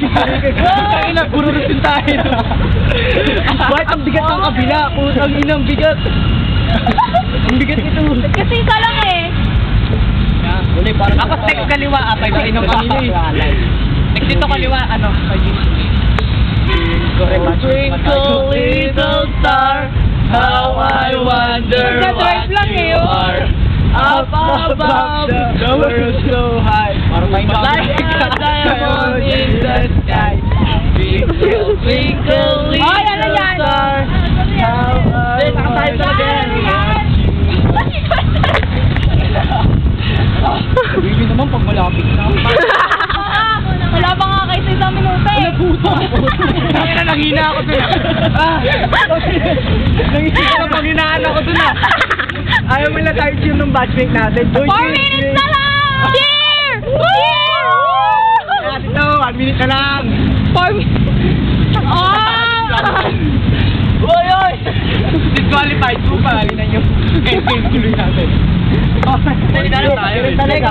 Ay na, puro rutin tayo. Bakit ang bigat ng kabila? Putang ina, ang bigat. Ang bigat ito. Kasi isa lang eh. Ako text kaliwa, apay ba inom kanina eh. Text dito kaliwa, ano? Twinkle little star, how I wonder what you are. Up above the world so high, like a diamond in the sky. Twinkle, twinkle little star, how I wonder what Sabihin naman pag malapit na. Wala pa nga kayo sa isang minuto eh. Nanghina ako dun Nanghinaan ako dun Ayaw mo lang tayo tune ng batchmate natin. 4 minutes na lang! Cheer! Cheer! Ito, 1 minute na lang. 4 minutes. Oy, oy! Disqualified po pa. Halinan nyo. Game tuloy natin. Dali na tayo. Talaga.